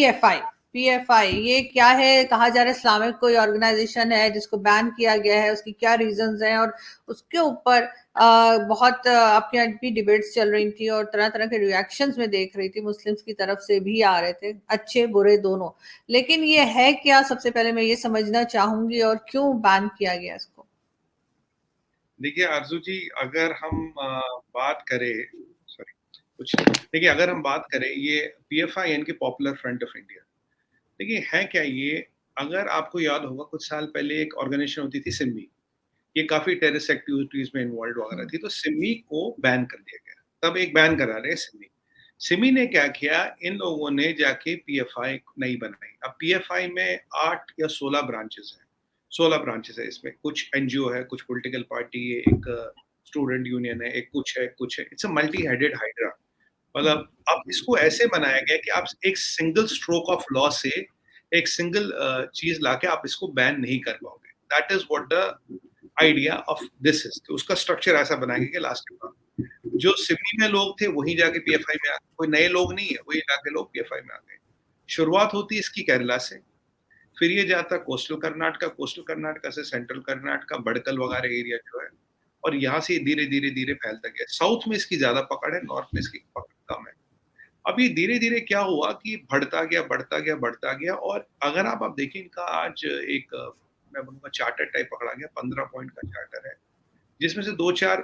PFI PFI ये क्या है? कहा जा रहा है इस्लामिक कोई ऑर्गेनाइजेशन है जिसको बैन किया गया है, उसकी क्या रीजंस हैं, और उसके ऊपर बहुत आपके भी डिबेट्स चल रही थी और तरह तरह के रिएक्शंस में देख रही थी, मुस्लिम्स की तरफ से भी आ रहे थे, अच्छे बुरे दोनों। लेकिन ये है क्या, सबसे पहले मैं ये समझना चाहूंगी, और क्यों बैन किया गया इसको? देखिए आरजू जी, अगर हम बात करें, सॉरी, कुछ देखिए, अगर हम बात करें ये पीएफआई यानी कि पॉपुलर फ्रंट ऑफ इंडिया, देखिए है क्या ये। अगर आपको याद होगा कुछ साल पहले एक ऑर्गेनाइजेशन होती थी सिमी, ये काफी टेररिस्ट एक्टिविटीज में इन्वॉल्व वगैरह थी, तो सिमी को बैन कर दिया गया। तब एक बैन करा रहे सिमी। सिमी ने क्या किया, इन लोगों ने जाके पीएफआई नहीं बनाई। अब पीएफआई में 8 या 16 ब्रांचेस हैं। 16 ब्रांचेस है इसमें, कुछ एनजीओ है, कुछ पॉलिटिकल पार्टी है, एक स्टूडेंट यूनियन है, एक कुछ है। It's a multi headed hydra. मतलब अब इसको ऐसे बनाया गया कि आप एक सिंगल स्ट्रोक ऑफ लॉ से एक सिंगल चीज लाके आप इसको बैन नहीं कर पाओगे। That is what the idea of this is. तो उसका स्ट्रक्चर ऐसा बनाएंगे कि लास्ट में जो सिमी में लोग थे वही जाके पीएफआई में आ गए, कोई नए लोग नहीं है, वही जाके लोग पीएफआई में आ गए। शुरुआत होती है इसकी केरला से, फिर ये जाता कोस्टल कर्नाटका, कोस्टल कर्नाटका से सेंट्रल कर्नाटका, बड़कल वगैरह एरिया जो है, और यहाँ से धीरे धीरे धीरे फैलता गया। साउथ में इसकी ज्यादा पकड़ है, नॉर्थ में इसकी पकड़ कम है। अभी धीरे धीरे क्या हुआ कि बढ़ता गया बढ़ता गया बढ़ता गया, और अगर आप देखें इनका आज एक मैं बोलूँगा चार्टर टाइप पकड़ा गया, 15 पॉइंट का चार्टर है, जिसमें से 2 4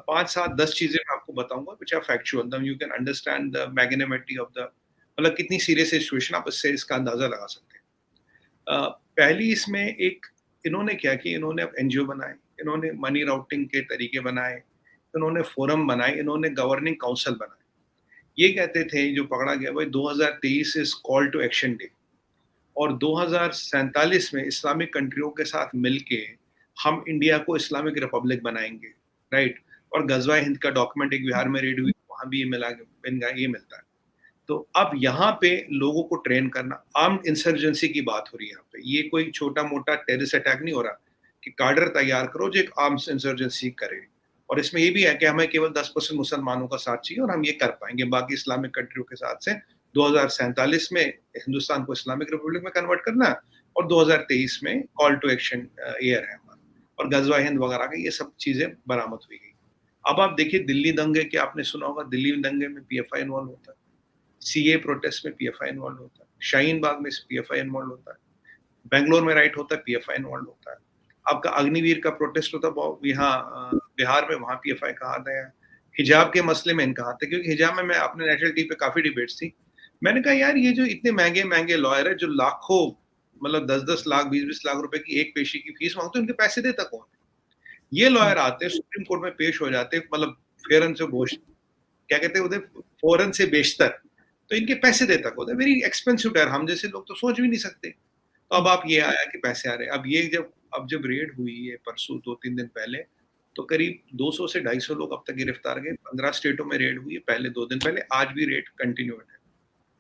5 7 10 चीजें मैं आपको बताऊंगा which are factual, you can understand the magnanimity of the, मतलब कितनी सीरियस है सिचुएशन, आप इससे इसका अंदाजा लगा सकते हैं। पहली इसमें एक, इन्होंने क्या किया, इन्होंने अब एनजीओ बनाए, इन्होंने मनी राउटिंग के तरीके बनाए, इन्होंने फोरम बनाए, इन्होंने गवर्निंग काउंसिल बनाए। ये कहते थे जो पकड़ा गया भाई 2023 is call to action day, और 2047 में इस्लामिक कंट्रियों के साथ मिलके हम इंडिया को इस्लामिक रिपब्लिक बनाएंगे, राइट। और गजवा हिंद का डॉक्यूमेंट एक बिहार में रेड हुई, वहां भी ये मिला, ये मिलता है। तो अब यहाँ पे लोगों को ट्रेन करना, आर्म्ड इंसर्जेंसी की बात हो रही है यहाँ पे। ये कोई छोटा मोटा टेररिस्ट अटैक नहीं हो रहा कि कार्डर तैयार करो जो एक आर्म्ड इंसर्जेंसी करे। और इसमें ये भी है कि हमें केवल 10% मुसलमानों का साथ चाहिए और हम ये कर पाएंगे, बाकी इस्लामिक कंट्रियों के साथ से 2047 में हिंदुस्तान को इस्लामिक रिपब्लिक में कन्वर्ट करना, और 2023 में कॉल टू एक्शन ईयर है हमारा, और गजवा हिंद वगैरह का ये सब चीजें बरामद हुई गई। अब आप देखिए दिल्ली दंगे के, आपने सुना होगा, दिल्ली दंगे में पीएफआई इन्वॉल्व होता है, सीए प्रोटेस्ट में पीएफआई इन्वॉल्व होता है, शाहीन बाग में पीएफआई इन्वॉल्व होता है, बेंगलोर में राइट होता है, पीएफआई इन्वॉल्व होता है। आपका अग्निवीर का प्रोटेस्ट होता है यहाँ बिहार में, वहां पीएफआई का हाथ है। हिजाब के मसले में इनका हाथ है, क्योंकि हिजाब में मैं अपने नेशनल टीवी पे काफी डिबेट्स थी। मैंने कहा यार ये जो इतने महंगे महंगे लॉयर है जो लाखों, मतलब 10-10 लाख 20-20 लाख रुपए की एक पेशी की फीस मांगते हैं, उनके पैसे देता कौन? ये लॉयर आते हैं सुप्रीम कोर्ट में पेश हो जाते हैं, मतलब फेरन से घोष, क्या कहते हैं उधर, फौरन से बेशतर, तो इनके पैसे देता कौन है? वेरी एक्सपेंसिव टायर, हम जैसे लोग तो सोच भी नहीं सकते। तो अब आप ये आया कि पैसे आ रहे हैं। अब ये जब रेड हुई है परसों 2-3 दिन पहले, तो करीब 200 से 250 लोग अब तक गिरफ्तार गए। 15 स्टेटों में रेड हुई है पहले 2 दिन पहले, आज भी रेड कंटिन्यू है।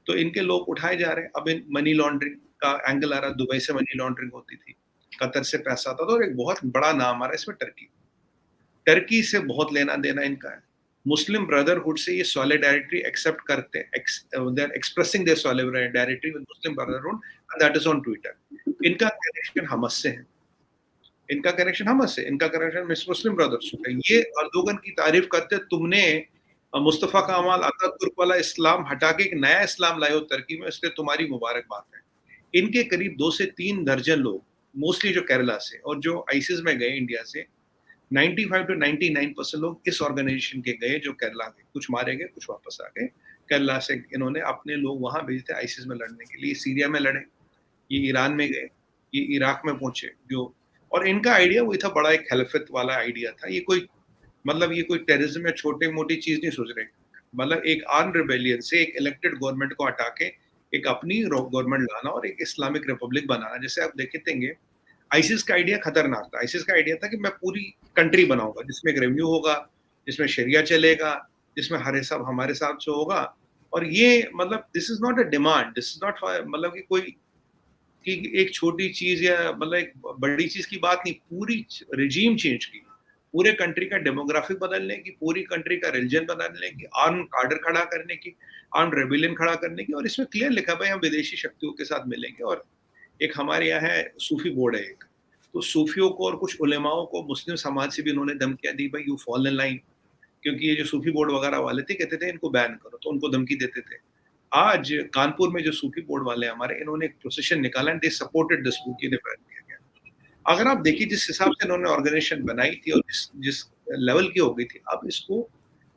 तो इनके लोग उठाए जा रहे हैं। अब इन मनी लॉन्ड्रिंग का एंगल आ रहा है, दुबई से मनी लॉन्ड्रिंग होती थी, कतर से पैसा आता था, और एक बहुत बड़ा नाम आ रहा है इसमें टर्की। टर्की से बहुत लेना देना इनका है। मुस्लिम ब्रदरहुड से ये सॉलिडारिटी एक्सेप्ट करते हैं, they are expressing their solidarity with Muslim Brotherhood, and that is on Twitter. इनका कनेक्शन हमस से है, इनका कनेक्शन हमस से, इनका कनेक्शन मुस्लिम ब्रदर्स से। ये अर्दोगन की तारीफ करते, तुमने मुस्तफा कमाल अतातुर्क वाला इस्लाम हटा के एक नया इस्लाम लाए हो टर्की में, इसलिए तुम्हारी मुबारकबाद है। इनके करीब 2 से 3 दर्जन लोग, मोस्टली जो केरला से और जो आईसिस में गए इंडिया से, 95 to 99% लोग इस ऑर्गेनाइजेशन के गए जो केरला गए, कुछ मारे गए, कुछ वापस आ गए। केरला से इन्होंने अपने लोग वहां भेजे थे आईसिस में लड़ने के लिए। सीरिया में लड़े, ये ईरान में गए, ये इराक में पहुंचे जो, और इनका आइडिया वही था, बड़ा एक खिलाफत वाला आइडिया था। ये कोई, मतलब ये कोई टेररिज्म या छोटी मोटी चीज नहीं सोच रहे, मतलब एक आर्म रिबेलियन से एक इलेक्टेड गवर्नमेंट को हटा के एक अपनी गवर्नमेंट लाना और एक इस्लामिक रिपब्लिक बनाना। जैसे आप देखेंगे आईसिस का आइडिया खतरनाक था। आईसिस का आइडिया था कि मैं पूरी कंट्री बनाऊंगा जिसमें एक रेवेन्यू होगा, जिसमें शरिया चलेगा, जिसमें हर सब हमारे साथ से होगा। और ये मतलब this is not a demand, this is not मतलब कि कोई कि एक छोटी चीज या मतलब एक बड़ी चीज की बात नहीं, पूरी रिजीम चेंज की। पूरे कंट्री का डेमोग्राफिक बदलने की, पूरी कंट्री का रिलीजन बदलने की, आर्म कार्डर खड़ा करने की, आर्म रेबेलियन खड़ा करने की। और इसमें क्लियर लिखा भाई हम विदेशी शक्तियों के साथ मिलेंगे। और एक हमारे यहाँ है सूफी बोर्ड है एक, तो सूफियों को और कुछ उलेमाओं को मुस्लिम समाज से भी उन्होंने धमकियाँ दी, भाई यू फॉल इन लाइन, क्योंकि ये जो सूफी बोर्ड वगैरह वाले थे कहते थे इनको बैन करो, तो उनको धमकी देते थे। आज कानपुर में जो सूफी बोर्ड वाले हैं हमारे, इन्होंने एक प्रोसेशन निकाला and they supported this book, इन्हें बैन किया गया। अगर आप देखिए जिस हिसाब से इन्होंने ऑर्गेनाइजेशन बनाई थी और जिस जिस लेवल की हो गई थी, अब इसको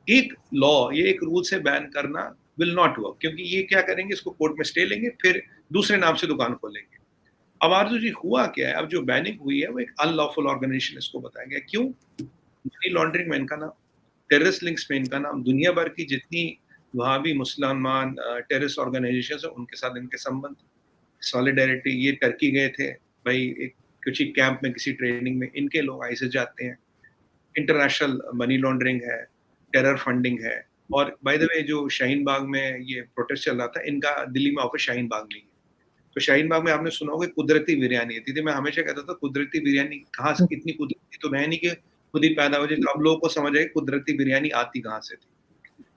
एक लॉ, ये एक रूल से बैन करना विल नॉट वर्क, क्योंकि ये क्या करेंगे, इसको कोर्ट में स्टे लेंगे, फिर दूसरे नाम से दुकान खोलेंगे। अब आरजू जी हुआ क्या है, अब जो बैनिंग हुई है वो एक अनलॉफुल ऑर्गेनाइजेशन इसको बताया गया। क्यों? मनी लॉन्ड्रिंग में इनका नाम, टेररिस्ट लिंक्स में इनका नाम, दुनिया भर की जितनी वहाबी मुसलमान टेररिस्ट ऑर्गेनाइजेशन है उनके साथ इनके संबंध, सॉलिडेरिटी। ये टर्की गए थे भाई, एक किसी कैंप में किसी ट्रेनिंग में, इनके लोग आईएसआई जाते हैं। इंटरनेशनल मनी लॉन्ड्रिंग है, टेरर फंडिंग है। और बाय द वे जो शाहीन बाग में ये प्रोटेस्ट चल रहा था, इनका दिल्ली में ऑफिस शाहीन बाग में ही है। तो शाहीन बाग में आपने सुना होगा कुदरती बिरयानी आती थी। मैं हमेशा कहता था कुदरती बिरयानी कहाँ से, इतनी कुदरती तो है नहीं कि खुद ही पैदा हो जाए। तो अब लोगों को समझ आए कुदरती बिरयानी आती कहाँ से थी।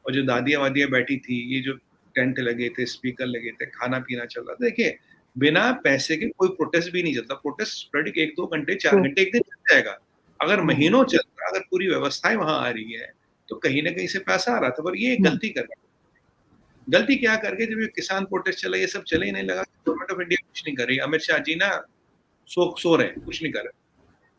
और जो दादियाँ वादियाँ बैठी थी, ये जो टेंट लगे थे, स्पीकर लगे थे, खाना पीना चल रहा था। देखिए बिना पैसे के कोई प्रोटेस्ट भी नहीं चलता। प्रोटेस्ट स्प्रेड 1-2 घंटे 4 घंटे एक दिन चल जाएगा। अगर महीनों चल रहा, अगर पूरी व्यवस्थाएं वहां आ रही है, तो कहीं ना कहीं से पैसा आ रहा था। पर ये गलती कर रहा, गलती क्या करके, जब ये किसान प्रोटेस्ट चला, ये सब चले ही नहीं लगा, गवर्नमेंट ऑफ इंडिया कुछ नहीं कर रही, अमित शाह जी ना सो रहे, कुछ नहीं कर रहे।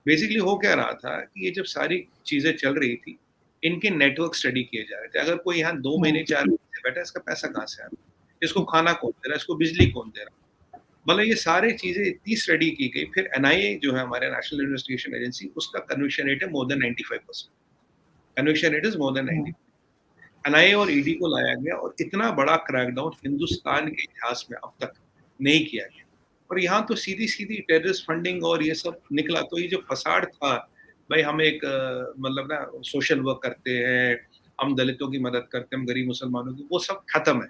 बेसिकली हो क्या रहा था कि ये जब सारी चीजें चल रही थी, इनके नेटवर्क स्टडी किए जा रहे थे। अगर कोई यहाँ 2 महीने 4 महीने बैठा, इसका पैसा कहाँ से आ रहा है, इसको खाना कौन दे रहा है, इसको बिजली कौन दे रहा है। मतलब ये सारी चीजें इतनी स्टडी की गई। फिर एनआईए जो है हमारे नेशनल इन्वेस्टिगेशन एजेंसी, उसका कन्विक्शन रेट है more than 95%। Conviction rate is more than 90। NIA और ईडी को लाया गया और इतना बड़ा क्रैकडाउन हिंदुस्तान के इतिहास में अब तक नहीं किया गया। और यहाँ तो सीधी सीधी टेररिस्ट फंडिंग और ये सब निकला। तो ये जो फसाड था, भाई हम एक मतलब ना सोशल वर्क करते हैं, हम दलितों की मदद करते हैं, हम गरीब मुसलमानों की, वो सब खत्म है।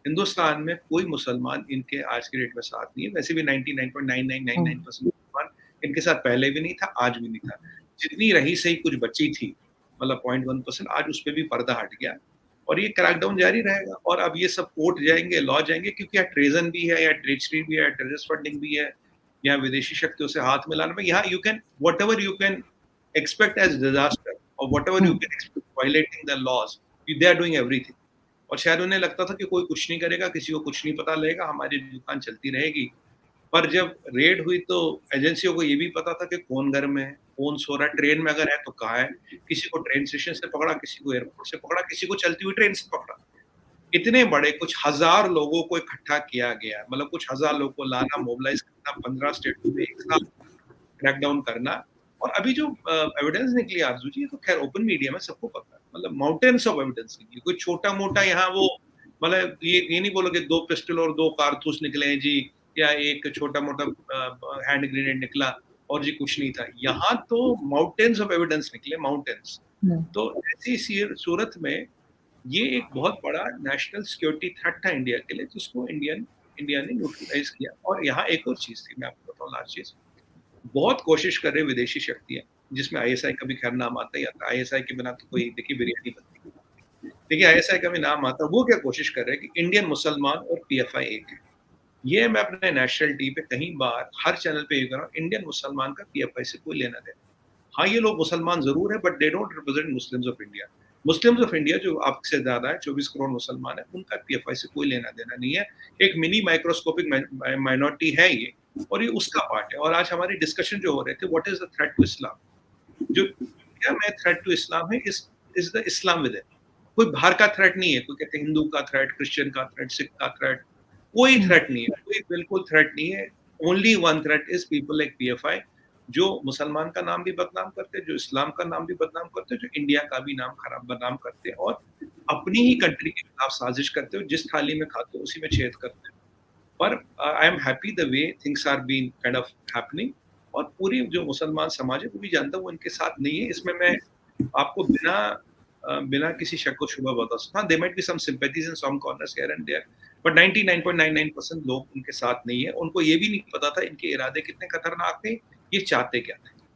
हिंदुस्तान में कोई मुसलमान इनके आज के डेट में साथ नहीं है। वैसे भी 99.9999% मुसलमान इनके साथ पहले भी नहीं था, आज भी नहीं था। जितनी रही सही कुछ बची थी, मतलब 0.1%, आज उस पर भी पर्दा हट गया। और ये क्रैकडाउन जारी रहेगा। और अब ये सब कोर्ट जाएंगे, लॉ जाएंगे, क्योंकि यहाँ ट्रेजन भी है, या ट्रेजरी भी है, टेररिस्ट फंडिंग भी है, या विदेशी शक्तियों से हाथ मिलाना में। यहाँ you can what ever you can expect as disaster or whatever you can expect violating the laws, they are doing everything। और शायद उन्हें लगता था कि कोई कुछ नहीं करेगा, किसी को कुछ नहीं पता लगेगा, हमारी दुकान चलती रहेगी। पर जब रेड हुई तो एजेंसियों को ये भी पता था कि कौन घर में है, कौन सो रहा है, ट्रेन में अगर है तो कहाँ है। किसी को ट्रेन स्टेशन से पकड़ा, किसी को एयरपोर्ट से पकड़ा, किसी को चलती हुई ट्रेन से पकड़ा। इतने बड़े कुछ हजार लोगों को इकट्ठा किया गया, मतलब कुछ हजार लोगों को लाना, मोबिलाइज करना, 15 स्टेट में एक साथ क्रैकडाउन करना। और अभी जो एविडेंस निकली आरजू जी, तो खैर ओपन मीडिया में सबको पता है, मतलब माउंटेन्स ऑफ एविडेंस निकली। कोई छोटा मोटा यहाँ वो, मतलब ये नहीं बोलोगे 2 पिस्टल और 2 कारतूस निकले हैं जी, या एक छोटा मोटा हैंड ग्रेनेड निकला और जी कुछ नहीं था। यहाँ तो माउंटेन्स ऑफ एविडेंस निकले, माउंटेन्स। तो ऐसी सूरत में ये एक बहुत बड़ा नेशनल सिक्योरिटी थ्रेट था इंडिया के लिए, जिसको इंडिया ने न्यूट्रलाइज किया। और यहाँ एक और चीज थी, मैं आपको बताऊँ लास्ट चीज, बहुत कोशिश कर रहे विदेशी शक्तियां, जिसमें आईएसआई का भी खैर नाम आता ही आता है। आईएसआई के बिना तो कोई देखिए बिरयानी बनती। देखिए आईएसआई का भी नाम आता है। वो क्या कोशिश कर रहे हैं कि इंडियन मुसलमान और पीएफआई एक है। ये मैं अपने नेशनल टीवी पे कहीं बार हर चैनल पे ये कर रहा हूँ, इंडियन मुसलमान का पीएफआई से कोई लेना देना। हाँ ये लोग मुसलमान जरूर है, but they don't represent Muslims of India. Muslims of India जो आपसे ज्यादा है, 24 करोड़ मुसलमान है, उनका पीएफआई से कोई लेना देना नहीं है। एक मिनी माइक्रोस्कोपिक माइनॉरिटी है ये, और ये उसका पार्ट है। और आज हमारी डिस्कशन जो हो रहे थे, what is the threat to Islam, जो क्या मैं थ्रेट टू इस्लाम है, is the Islam with it. कोई बाहर का थ्रेट नहीं है। कोई कहते हैं हिंदू का थ्रेट, क्रिश्चियन का थ्रेट, सिख का थ्रेट, कोई थ्रेट नहीं है, कोई बिल्कुल थ्रेट नहीं है। Only one threat is people like PFI, जो मुसलमान का नाम भी बदनाम करते हैं, जो इस्लाम का नाम भी बदनाम करते हैं, जो इंडिया का भी नाम खराब बदनाम करते हैं, और अपनी ही कंट्री के खिलाफ साजिश करते हो। जिस थाली में खाते हो उसी में छेद करते हैं। पर I am happy the way things are been kind of happening. और पूरी जो मुसलमान समाज है वो भी जानता है वो इनके साथ नहीं है। इसमें मैं आपको बिना किसी शक को शुबा बता सकता हूँ, there might be some sympathies in some corners here and there, but 99.99% लोग उनके साथ नहीं है। उनको ये भी नहीं पता था इनके इरादे कितने खतरनाक थे, ये चाहते क्या थे।